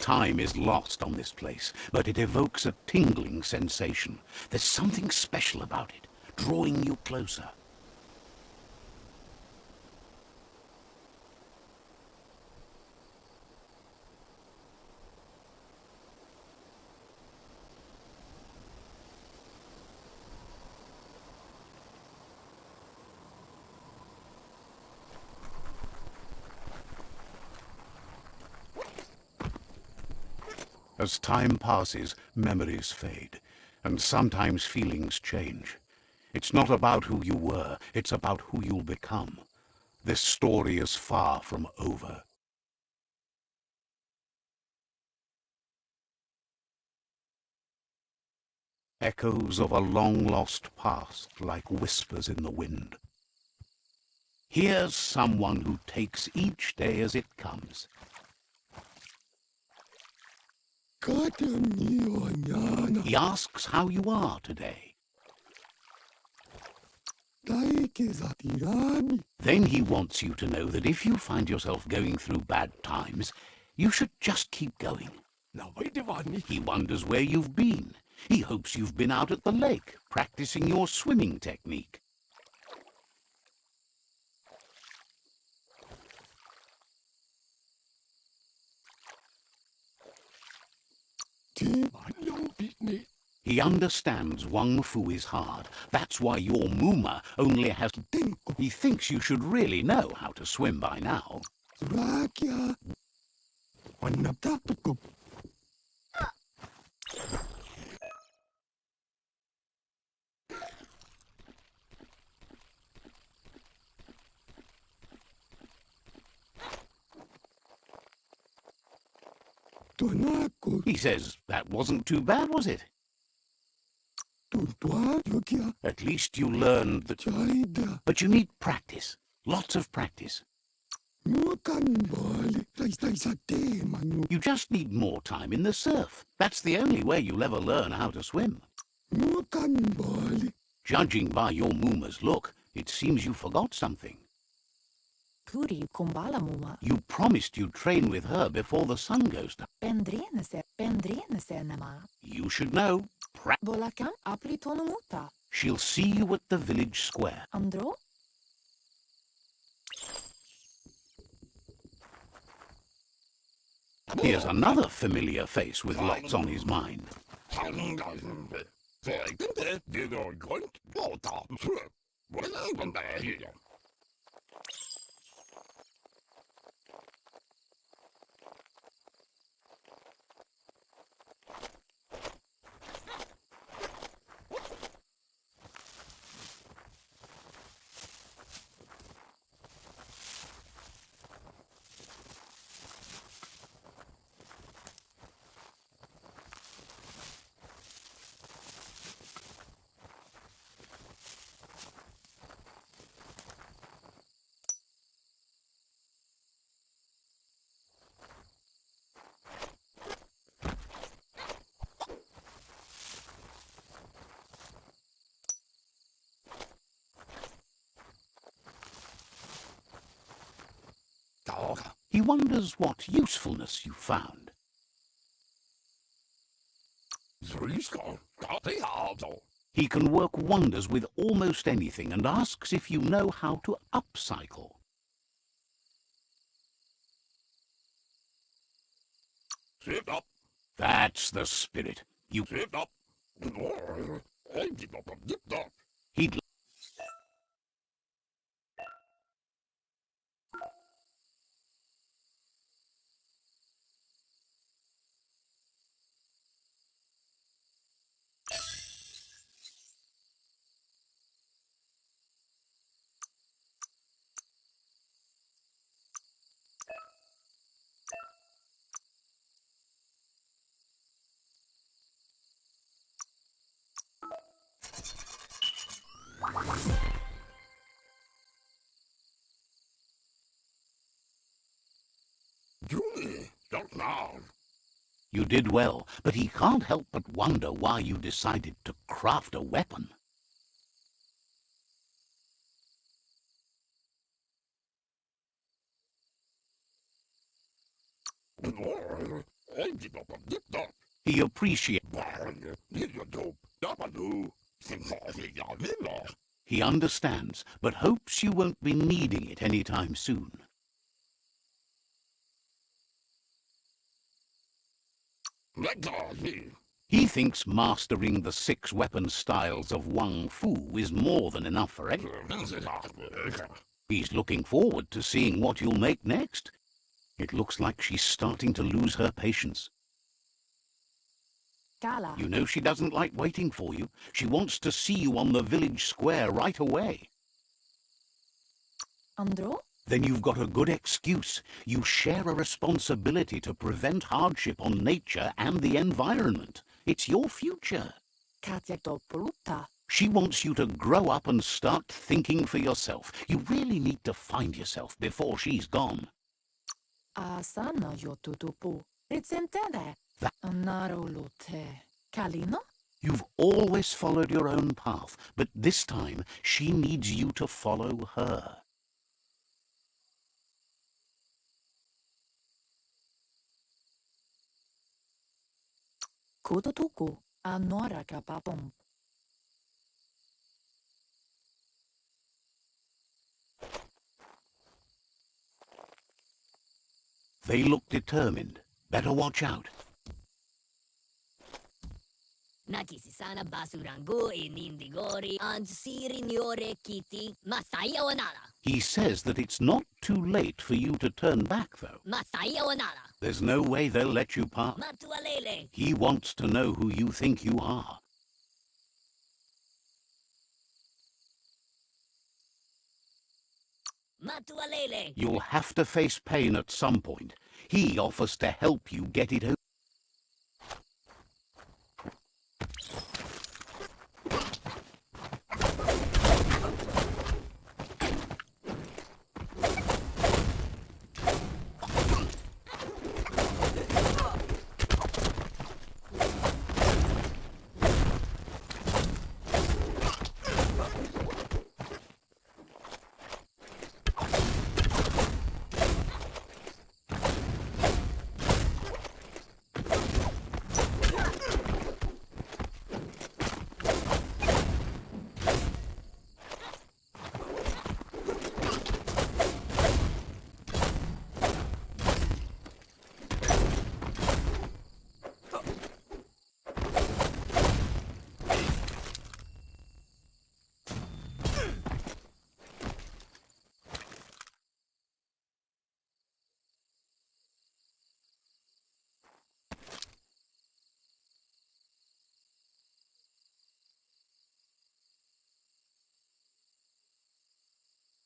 Time is lost on this place, but it evokes a tingling sensation. There's something special about it, drawing you closer. As time passes, memories fade, and sometimes feelings change. It's not about who you were, it's about who you'll become. This story is far from over. Echoes of a long-lost past like whispers in the wind. Here's someone who takes each day as it comes. He asks how you are today. Then he wants you to know that if you find yourself going through bad times, you should just keep going. He wonders where you've been. He hopes you've been out at the lake, practicing your swimming technique. He understands Wang Fu is hard. That's why your Muma only has... He thinks you should really know how to swim by now. He says, that wasn't too bad, was it? At least you learned that... But you need practice. Lots of practice. You just need more time in the surf. That's the only way you'll ever learn how to swim. Judging by your Muma's look, it seems you forgot something. You promised you'd train with her before the sun goes down. You should know. She'll see you at the village square. Here's another familiar face with lots on his mind. He wonders what usefulness you found. He can work wonders with almost anything and asks if you know how to upcycle. That's the spirit. He'd You did well, but he can't help but wonder why you decided to craft a weapon. He appreciates. He understands, but hopes you won't be needing it anytime soon. He thinks mastering the 6 weapon styles of Wang Fu is more than enough for him. He's looking forward to seeing what you'll make next. It looks like she's starting to lose her patience. Gala. You know she doesn't like waiting for you. She wants to see you on the village square right away. Andro? Then you've got a good excuse. You share a responsibility to prevent hardship on nature and the environment. It's your future. Katjagdopoluta. She wants you to grow up and start thinking for yourself. You really need to find yourself before she's gone. Asana yotutupu. It's intende. That- Narolute. Kalino? You've always followed your own path, but this time she needs you to follow her. Kututuku. Anora kapapom. They look determined. Better watch out. Nakisisana basurangu inindigori ansirignore kiti masaya wanala. He says that it's not too late for you to turn back, though. Masaya wanala. There's no way they'll let you pass. Matualele. He wants to know who you think you are. Matualele. You'll have to face pain at some point. He offers to help you get it over.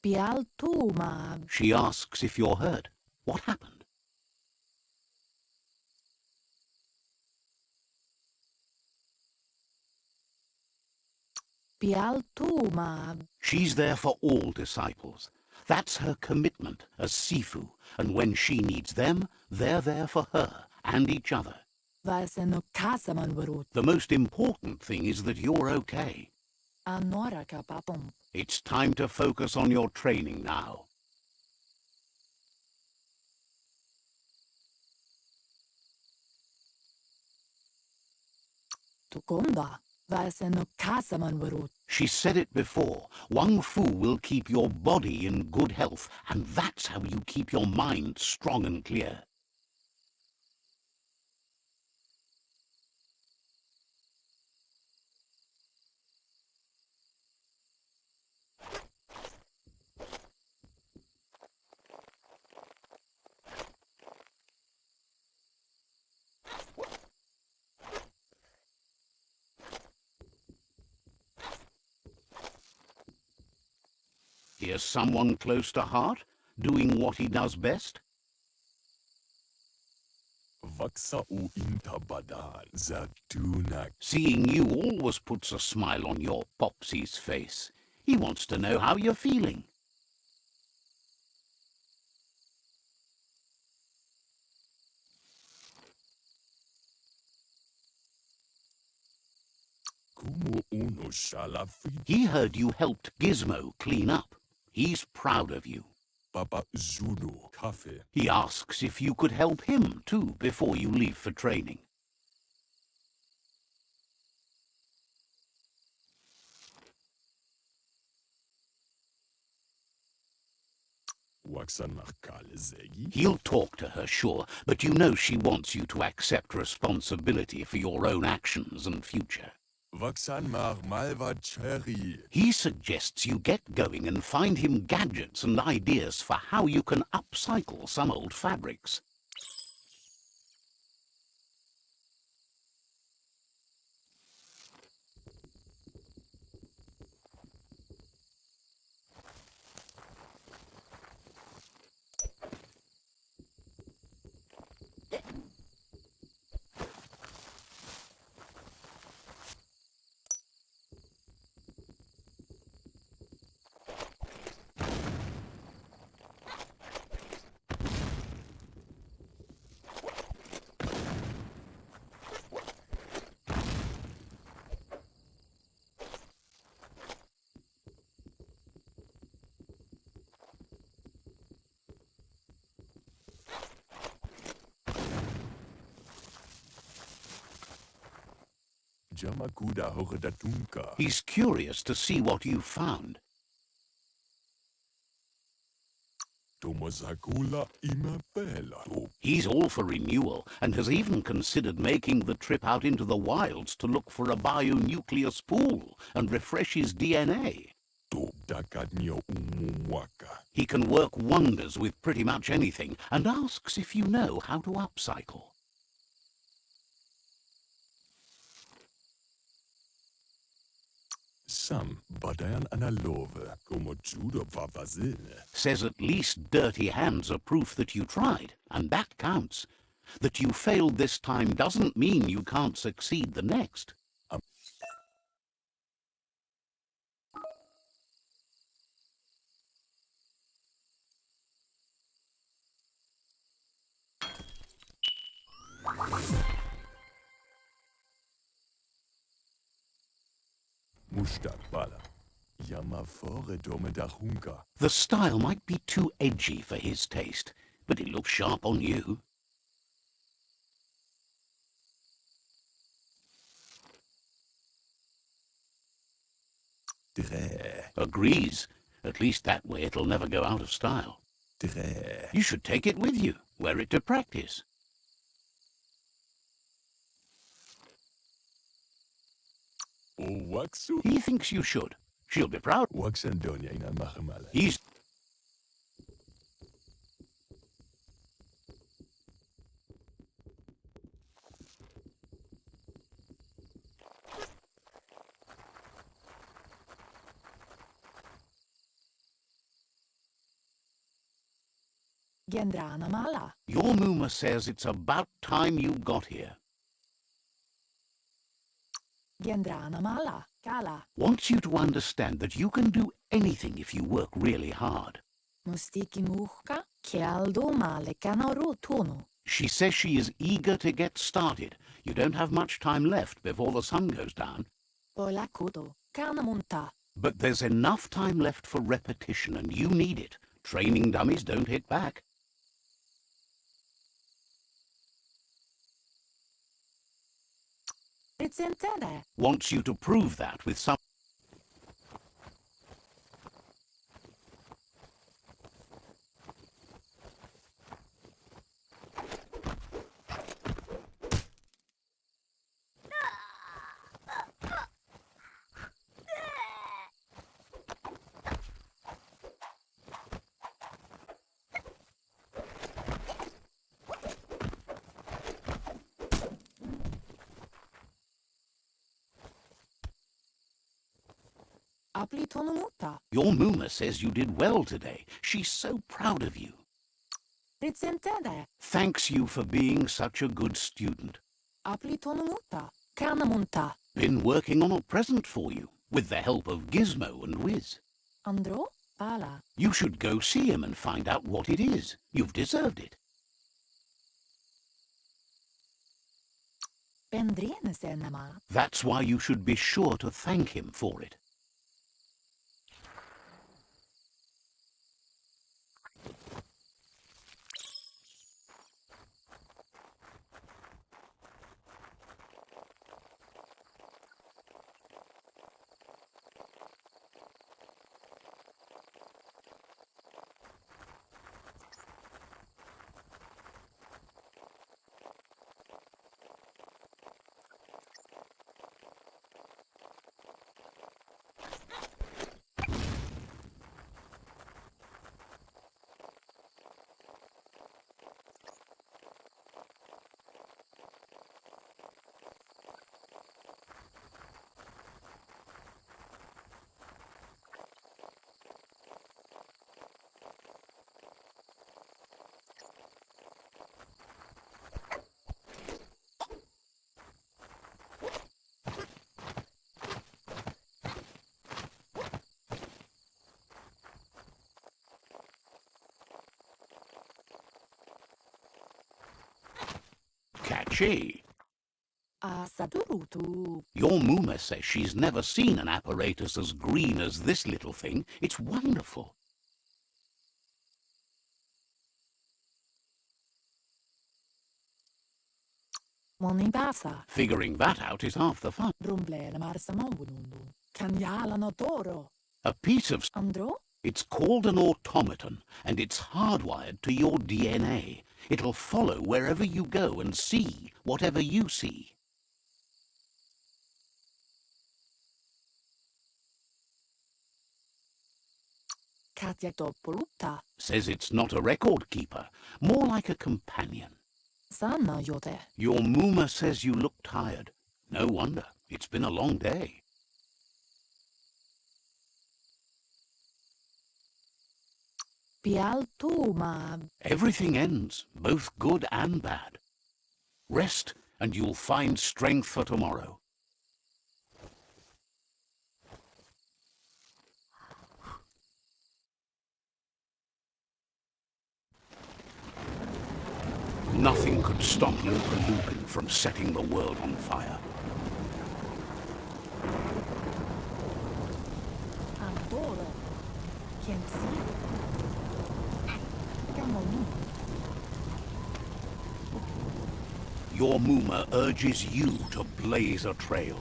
Pialtuma. She asks if you're hurt. What happened? Pialtuma. She's there for all disciples. That's her commitment as Sifu, and when she needs them, they're there for her and each other. Vaseno kasaman varut. The most important thing is that you're okay. Anora kapapom. It's time to focus on your training now. Tukumba. Vaseno kasaman varut. She said it before. Wang Fu will keep your body in good health, and that's how you keep your mind strong and clear. Here's someone close to heart, doing what he does best. Seeing you always puts a smile on your Popsy's face. He wants to know how you're feeling. He heard you helped Gizmo clean up. He's proud of you. Papa Zuno, Kaffee. He asks if you could help him too before you leave for training. Waxan nach Kale Zegi. He'll talk to her, sure, but you know she wants you to accept responsibility for your own actions and future. Waxan mar malva cherry. He suggests you get going and find him gadgets and ideas for how you can upcycle some old fabrics. Jamakuda Horedatunka. He's curious to see what you've found. Tomosakula imapela. He's all for renewal and has even considered making the trip out into the wilds to look for a bionucleus pool and refresh his DNA. To dakadnyo umwaka. He can work wonders with pretty much anything and asks if you know how to upcycle. Sam badayan analove como judo vavazine. Says at least dirty hands are proof that you tried, and that counts. That you failed this time doesn't mean you can't succeed the next. Mustakbala. Yamafore domedahunka. The style might be too edgy for his taste, but it looks sharp on you. Dre. Agrees. At least that way it'll never go out of style. Dre. You should take it with you, wear it to practice. O waxu. He thinks you should. She'll be proud. Waxandonia ina machamala. He's... Gendrana mala. Your Muma says it's about time you got here. Gendrana mala. Kala. Wants you to understand that you can do anything if you work really hard. Mustiki muhka. Kialdo male kanaru tunu. She says she is eager to get started. You don't have much time left before the sun goes down. Polakudo. Kanamunta. But there's enough time left for repetition, and you need it. Training dummies don't hit back. It's intended. Wants you to prove that with some... Apli tonumuta. Your Muma says you did well today. She's so proud of you. It's intended. Thanks you for being such a good student. Apli tonumuta. Kanamunta. Been working on a present for you, with the help of Gizmo and Wiz. Andro? Pala. You should go see him and find out what it is. You've deserved it. Pendrine senema. That's why you should be sure to thank him for it. she? Sadurutu. Your Mooma says she's never seen an apparatus as green as this little thing. It's wonderful. Monibasa. Figuring that out is half the fun. Rumble marsamambunundu. Kanyalano toro. A piece of... Andro? It's called an automaton, and it's hardwired to your DNA. It'll follow wherever you go and see whatever you see. Katja Topoluta. Says it's not a record keeper, more like a companion. Sanna jote. Your Mooma says you look tired. No wonder. It's been a long day. Pialtuma. Everything ends, both good and bad. Rest, and you'll find strength for tomorrow. Nothing could stop Lupin from setting the world on fire. Andoro. Kensi. Gamonu. Your Mooma urges you to blaze a trail.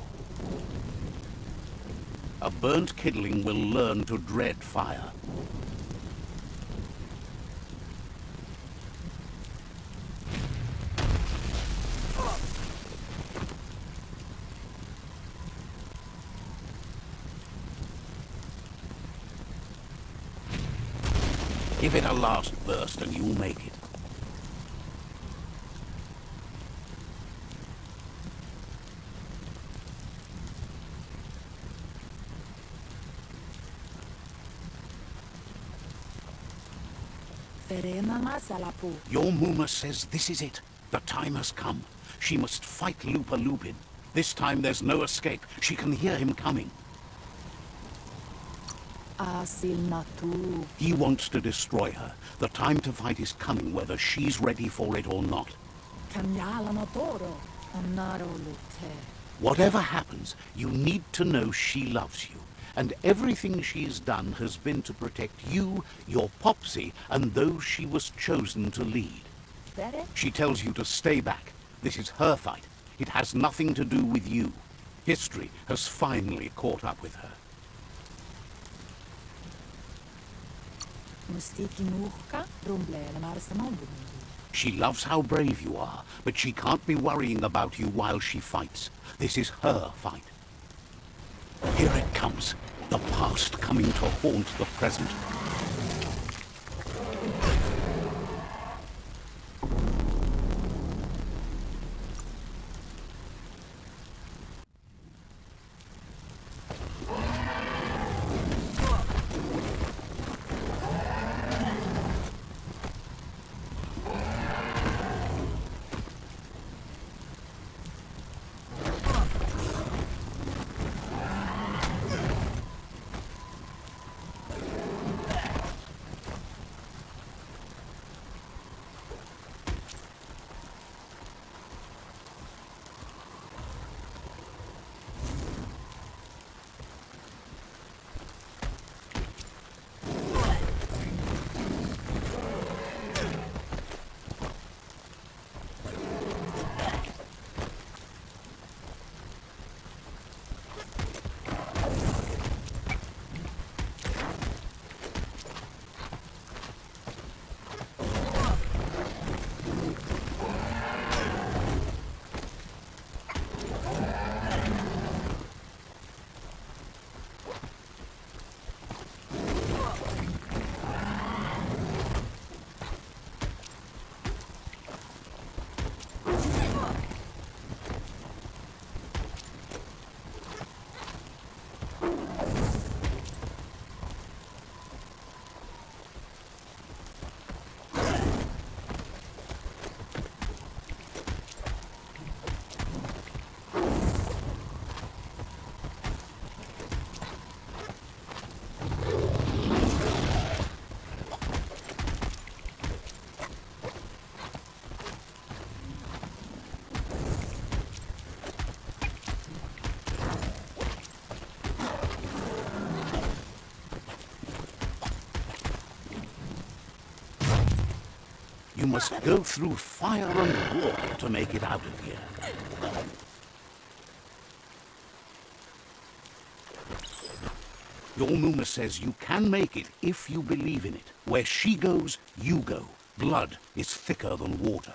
A burnt kidling will learn to dread fire. Give it a last burst and you'll make it. Verena masalapu. Your Mooma says this is it. The time has come. She must fight Lupin. This time there's no escape. She can hear him coming. Asilnatu. He wants to destroy her. The time to fight is coming, whether she's ready for it or not. Kanyalano toro. Anaro lute. Whatever happens, you need to know she loves you. And everything she's done has been to protect you, your Popsy, and those she was chosen to lead. Bere? She tells you to stay back. This is her fight. It has nothing to do with you. History has finally caught up with her. Mustiki muhka. Rumble marsamambunundu. She loves how brave you are, but she can't be worrying about you while she fights. This is her fight. Here it comes. The past coming to haunt the present. You must go through fire and water to make it out of here. Your Muma says you can make it if you believe in it. Where she goes, you go. Blood is thicker than water.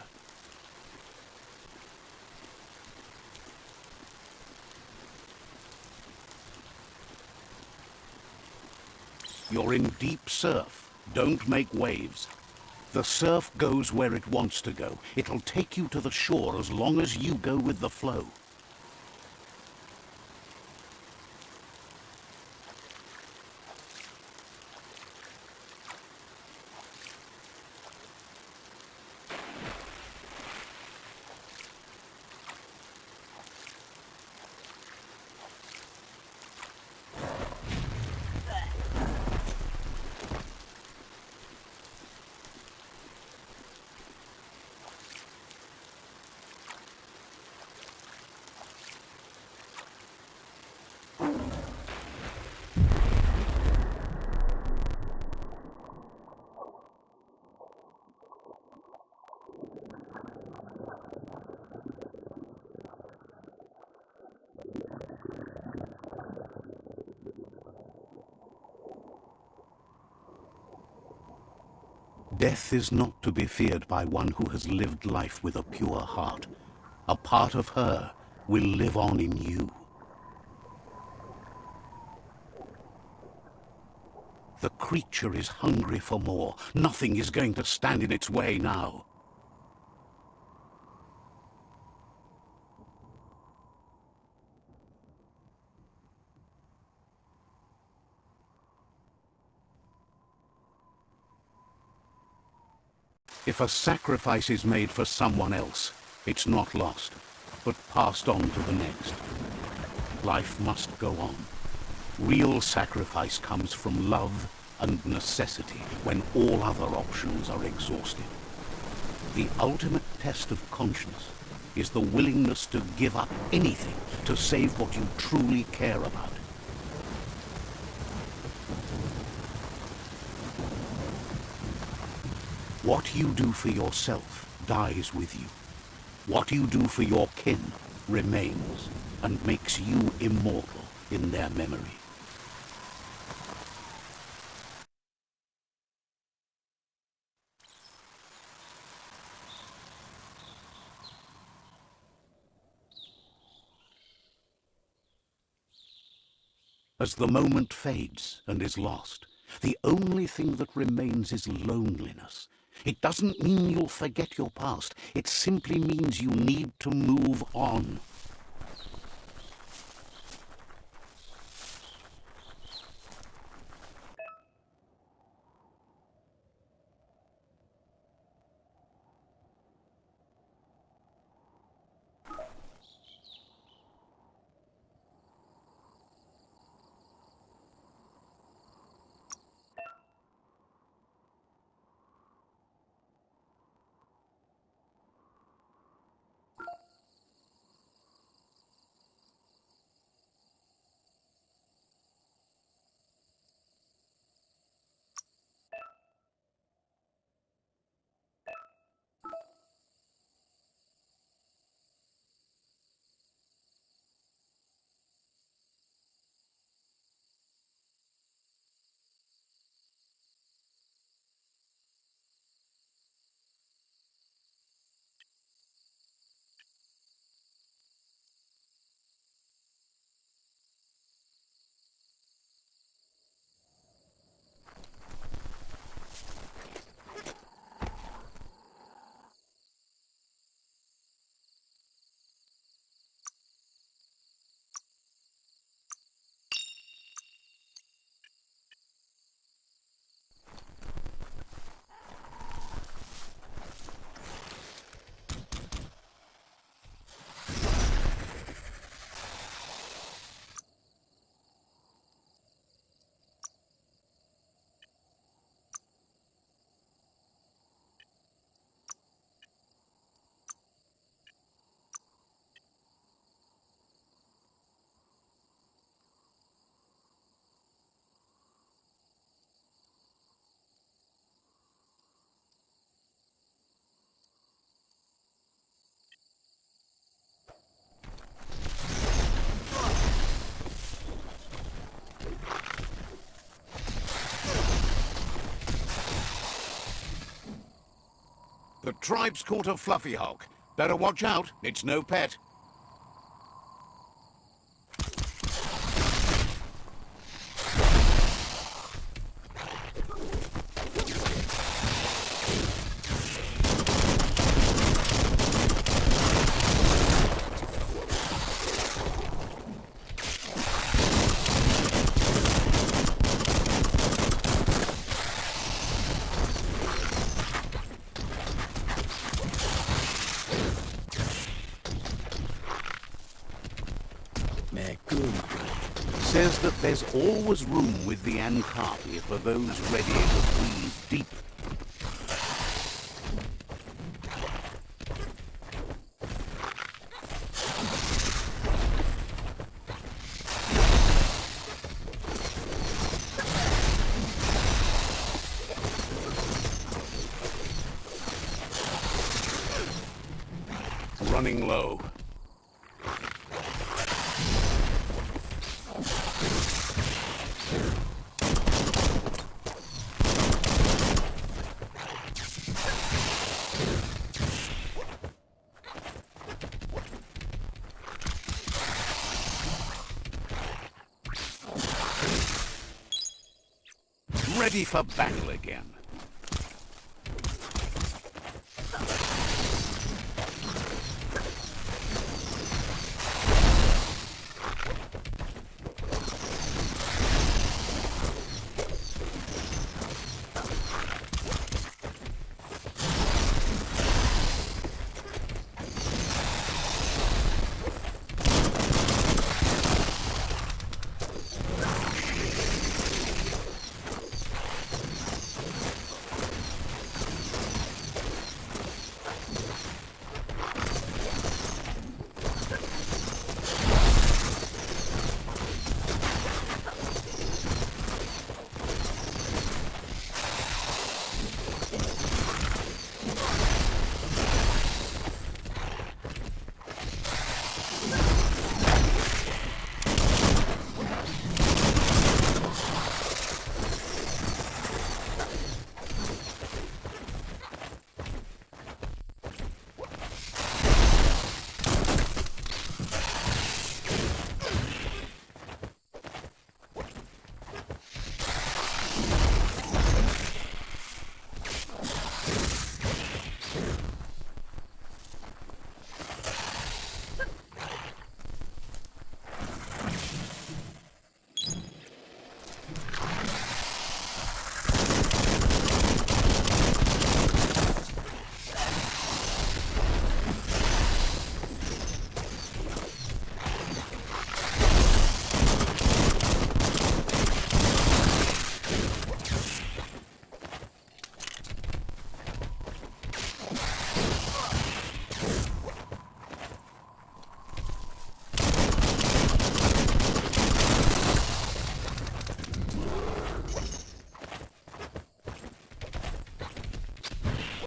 You're in deep surf. Don't make waves. The surf goes where it wants to go. It'll take you to the shore as long as you go with the flow. Death is not to be feared by one who has lived life with a pure heart. A part of her will live on in you. The creature is hungry for more. Nothing is going to stand in its way now. If a sacrifice is made for someone else, it's not lost, but passed on to the next. Life must go on. Real sacrifice comes from love and necessity when all other options are exhausted. The ultimate test of conscience is the willingness to give up anything to save what you truly care about. What you do for yourself dies with you. What you do for your kin remains and makes you immortal in their memory. As the moment fades and is lost, the only thing that remains is loneliness. It doesn't mean you'll forget your past. It simply means you need to move on. The tribe's caught a fluffy hulk. Better watch out, it's no pet. Says that there's always room with the Ankapi for those ready to breathe deep. Running low. Ready for battle again.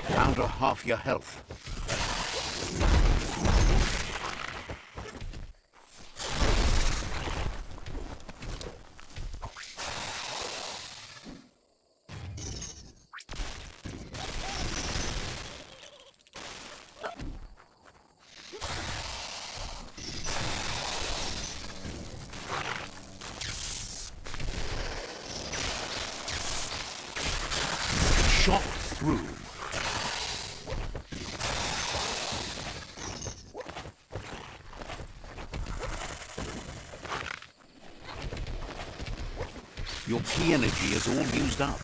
Down to half your health. Shot through. Your key energy is all used up.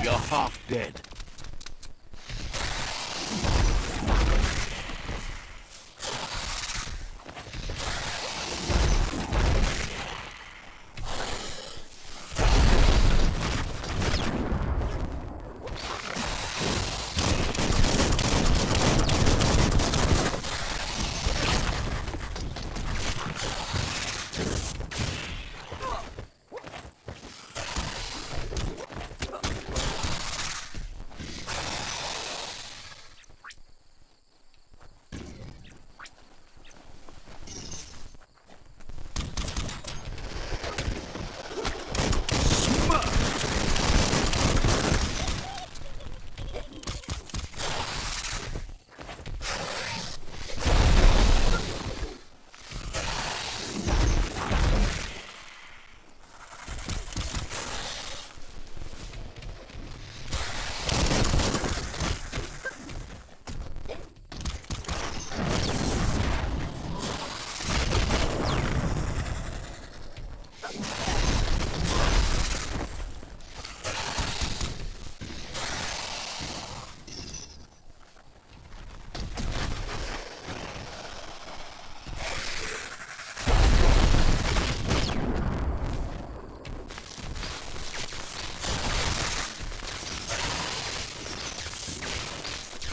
You're half dead.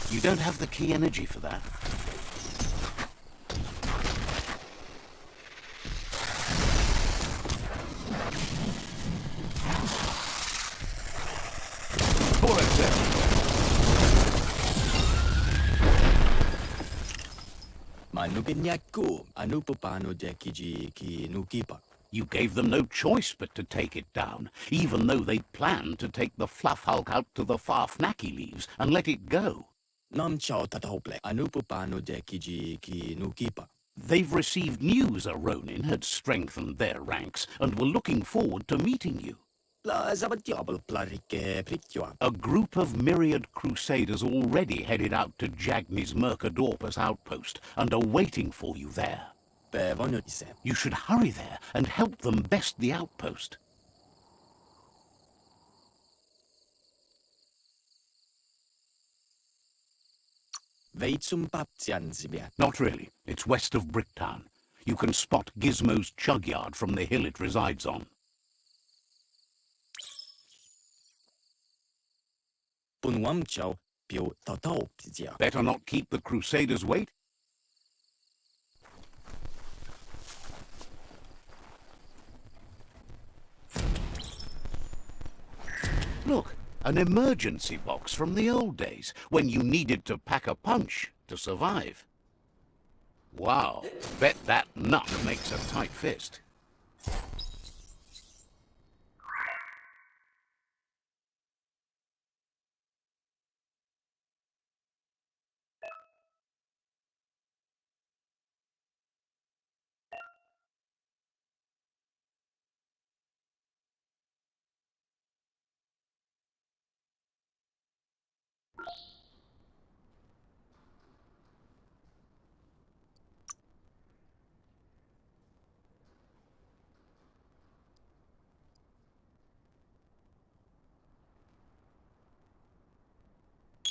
You don't have the key energy for that. For example. Manupinyaku, anupupano dekiji ki nukipa. You gave them no choice but to take it down, even though they planned to take the fluff hulk out to the Farfnaki leaves and let it go. Nam chao tatahople, anupupano dekiji ki nukipa. They've received news a Ronin had strengthened their ranks and were looking forward to meeting you. A group of myriad crusaders already headed out to Jagni's Mercadorpus outpost and are waiting for you there. You should hurry there and help them best the outpost. Not really. It's west of Bricktown. You can spot Gizmo's chug yard from the hill it resides on. Better not keep the crusaders wait. Look, an emergency box from the old days, when you needed to pack a punch to survive. Wow, bet that nut makes a tight fist.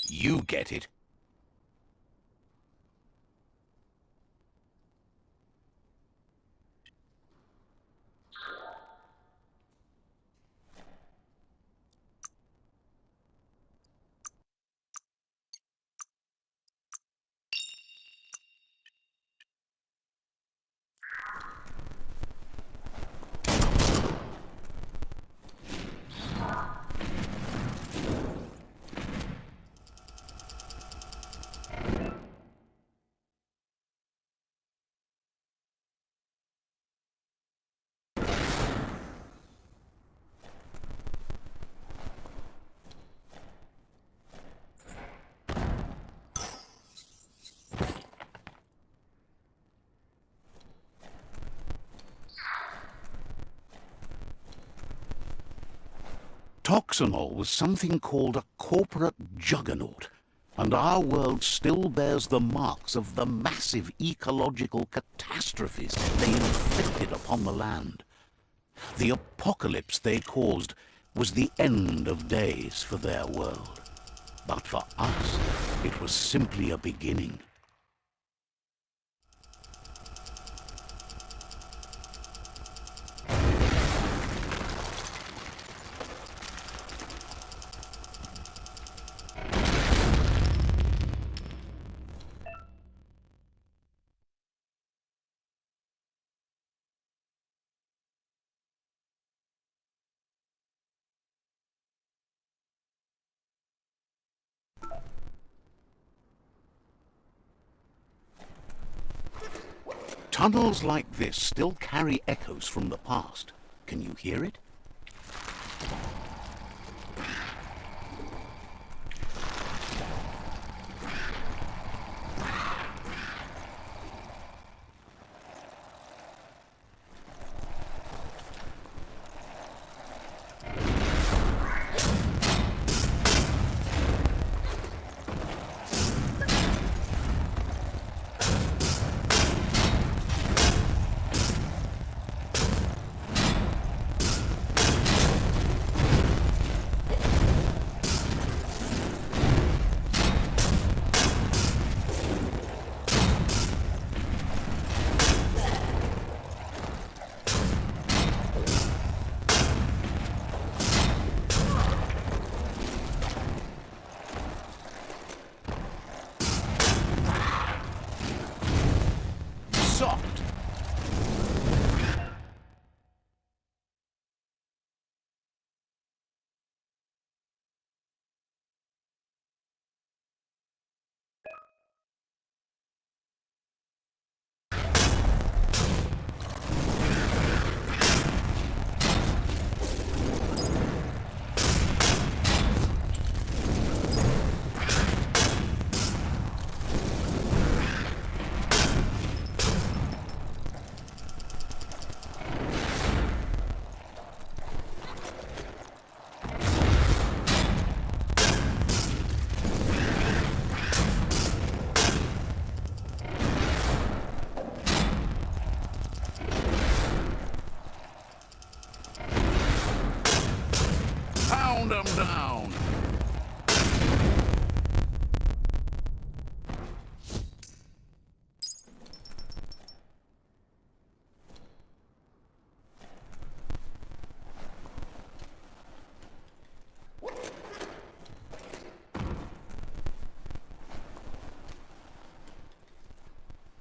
You get it. Toxanol was something called a corporate juggernaut, and our world still bears the marks of the massive ecological catastrophes they inflicted upon the land. The apocalypse they caused was the end of days for their world. But for us, it was simply a beginning. Tunnels like this still carry echoes from the past. Can you hear it? Soft. Pound 'em down.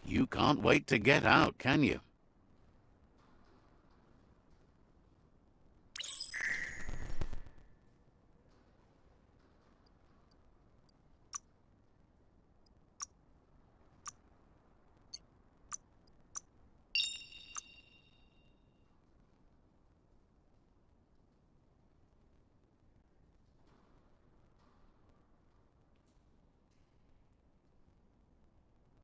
You can't wait to get out, can you?